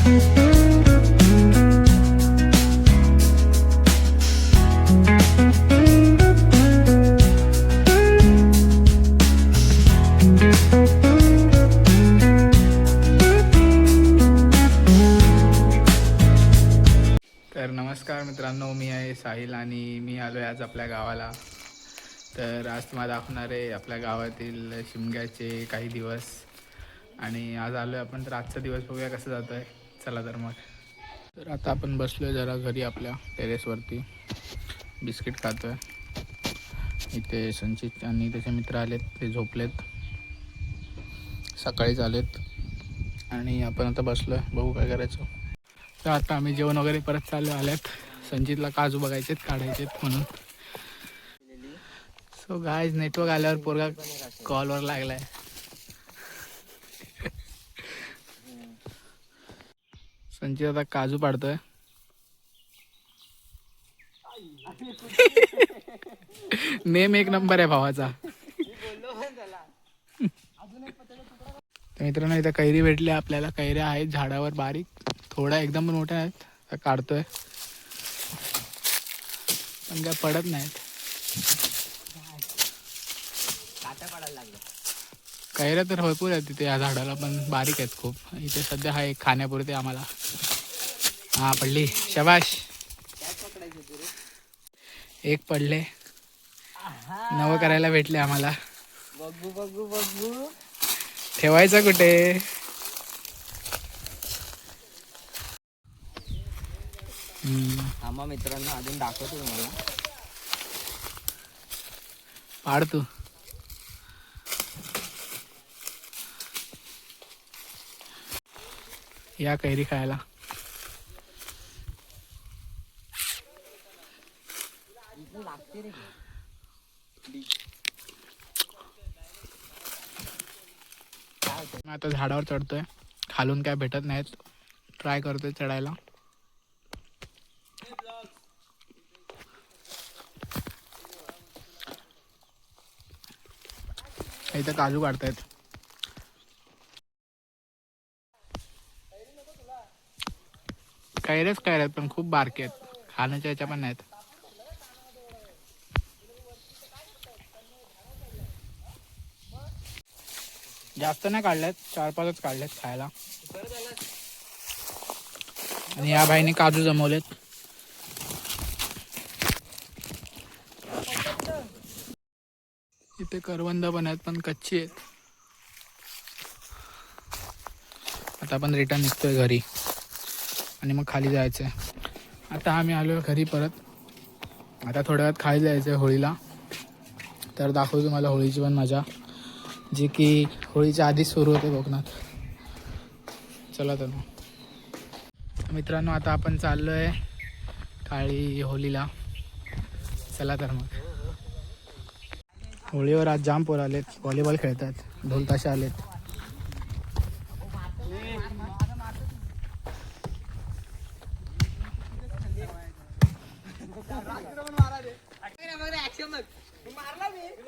तर नमस्कार मित्रांनो, मी आहे साहिल आणि मी आलो आहे आज आपल्या गावाला. तर आज तुम्हाला दाखवणार आहे आपल्या गावातील शिमग्याचे काही दिवस. आणि आज आलो आहे आपण, तर आजचा दिवस बघूया कसं जातो आहे. चला तर मग. तर आता आपण बसलो आहे जरा घरी आपल्या टेरेसवरती, बिस्किट खातो आहे. इथे संचित आणि त्याचे मित्र आलेत, ते झोपलेत, सकाळीच आलेत. आणि आपण आता बसलो आहे, बघू काय करायचं. तर आता आम्ही जेवण वगैरे परत चालू आल्यात. संजितला काजू बघायचेत, काढायचेत म्हणून. सो गाइस, नेटवर्क आल्यावर पोरगा कॉलवर लागलाय. संजित आता काजू पाडतोय. नेम एक नंबर आहे भावाचा. तर मित्रांनो, इथं कैरी भेटली आपल्याला. कैऱ्या आहेत झाडावर बारीक, थोड्या एकदम मोठ्या आहेत. काढतोय पण काय पडत नाहीत. कैऱ्या तर भरपूर आहेत तिथे या झाडाला, पण बारीक आहेत खूप. इथे सध्या हा एक खाण्यापुरते आम्हाला. हा पडली, शबाश. एक पडले, नवं करायला भेटले आम्हाला. बघू बघू बघू ठेवायचं कुठे. आम्हा मित्रांनो अजून दाखवतो तुम्हाला. पाड तू. या कैरी खायला. लागते रे. आता झाडावर चढतोय, खालून काय भेटत नाहीत. ट्राय करतोय चढायला. इथं काजू काढतायत. कैऱ्याच कैऱ्यात, पण खूप बारके आहेत. खाण्याच्या ह्याच्या पण नाहीत. जास्त नाही काढल्यात, 4-5च काढल्यात खायला. आणि या बाईने काजू जमवलेत. इथे करवंद पण आहेत, पण कच्ची आहेत. आता आपण रिटर्न निघतोय घरी आणि मग खाली जायचंय. आता आम्ही आलो घरी परत. आता थोड्या वेळात खाली जायचंय होळीला. तर दाखवतो तुम्हाला होळीची पण मजा, जी की होळीच्या आधीच सुरू होते कोकणात. चला तर मित्रांनो, आता आपण चाललोय काळी होळीला. चला तर मग. होळीवर आज जाम पोर आलेत, व्हॉलीबॉल खेळतात, ढोल ताशे आलेत.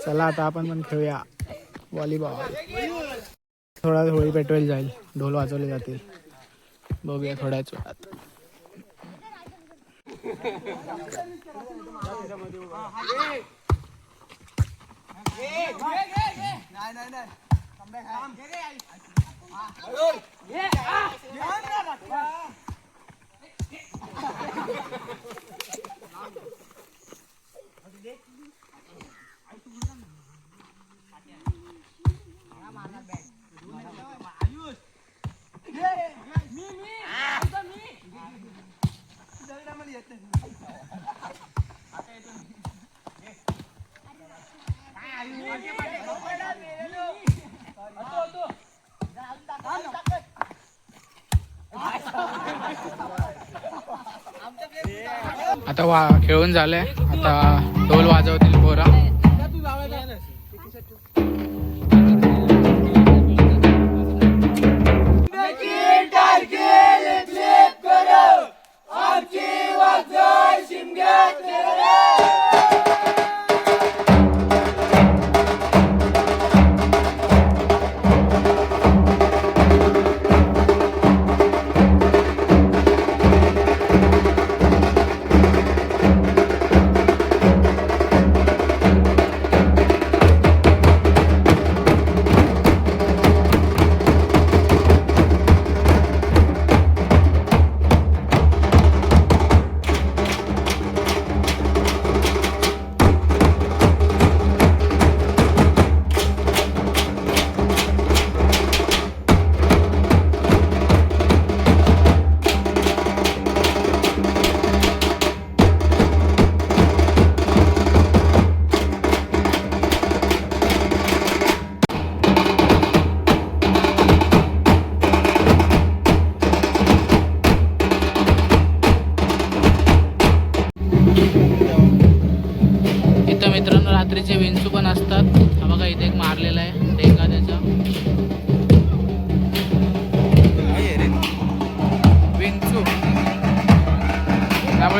चला आता आपण पण खेळूया व्हॉलीबॉल. थोडा होळी पेटवेल जाईल, ढोल वाजवले जातील. बघूया थोड्याच वेळात. आता खेळून झालंय, आता ढोल वाजवतील पोरा.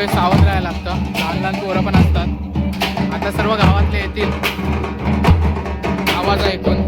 त्यामुळे सावध राहायला लागतं. लहान लहान पोरं पण असतात. आता सर्व गावातले येतील आवाज ऐकून.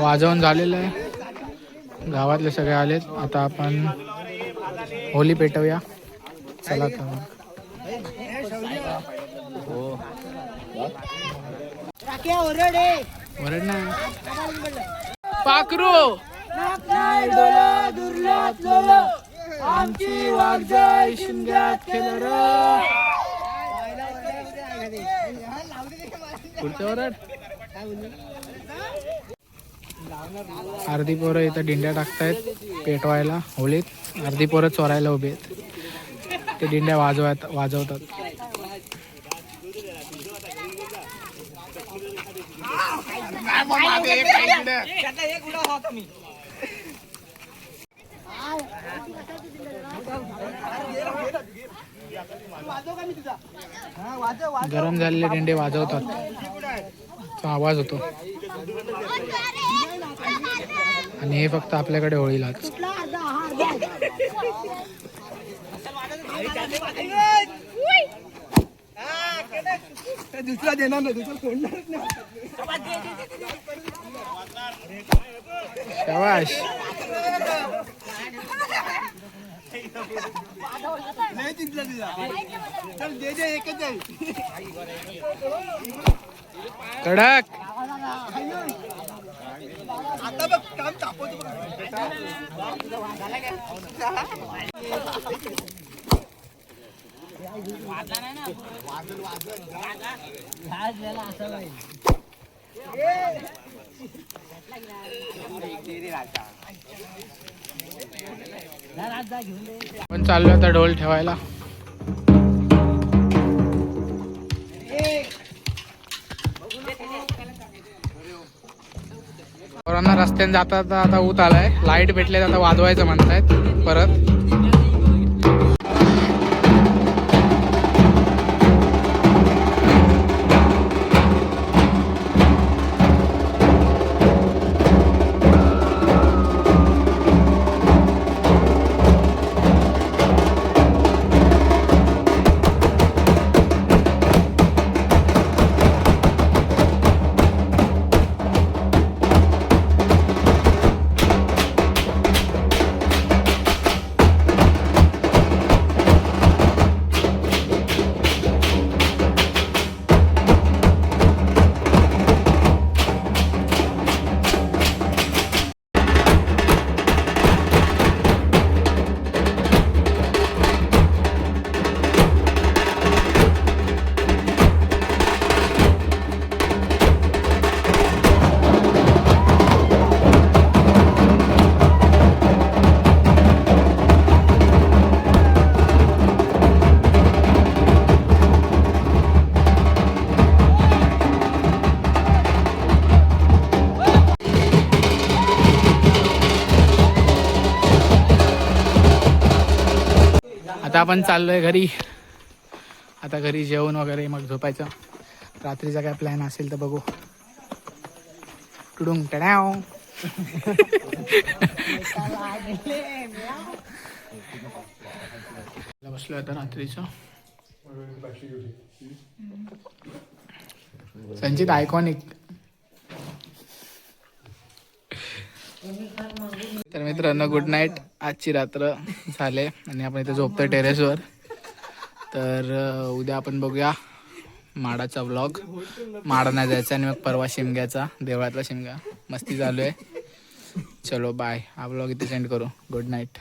वाजवून झालेलं आहे. गावातले सगळे आलेत. आता आपण होली पेटवूया. चला तर मग. ओरड नाही. पाखरू आमची वाघजाई शिंद्यात खेळ र. पुढच्या ओरड. अर्धी पोरं इथं दिंड्या टाकतायत पेटवायला होलीत. अर्धी पोरं चोरायला उभी आहेत. ते दिंड्या वाजवतात. गरम झालेले दिंडे वाजवतात. तो आवाज होतो. आणि हे फक्त आपल्याकडे होळीलाच. दुसरा देणार नाही, दुसरा सोडणार नाही. शाबाश. नाही जिंकला तुझा. चल दे दे, एकच आहे. कडक. आता बघ काम तापवतो बघ. पण चाललो आता ढोल ठेवायला. पोरांना रस्त्याने जाता आता ऊत आलाय. लाईट भेटले आता वाजवायचं म्हणतायत परत. आता आपण चाललोय घरी. आता घरी जेवण वगैरे मग झोपायचं. रात्रीचा काय प्लॅन असेल तर बघू. टुडुंग टड्याव. बसलोय आता रात्रीचं. संचित आयकॉनिक. तर मित्रांनो गुड नाईट. आजची रात्र झाले आणि आपण इथे झोपतोय टेरेसवर. तर उद्या आपण बघूया माडाचा व्लॉग. माडा नाही जायचा आणि मग परवा शिमग्याचा, देवळातला शिमगा. मस्ती चालू आहे. चलो बाय. हा व्लॉग इथे सेंड करू. Good night.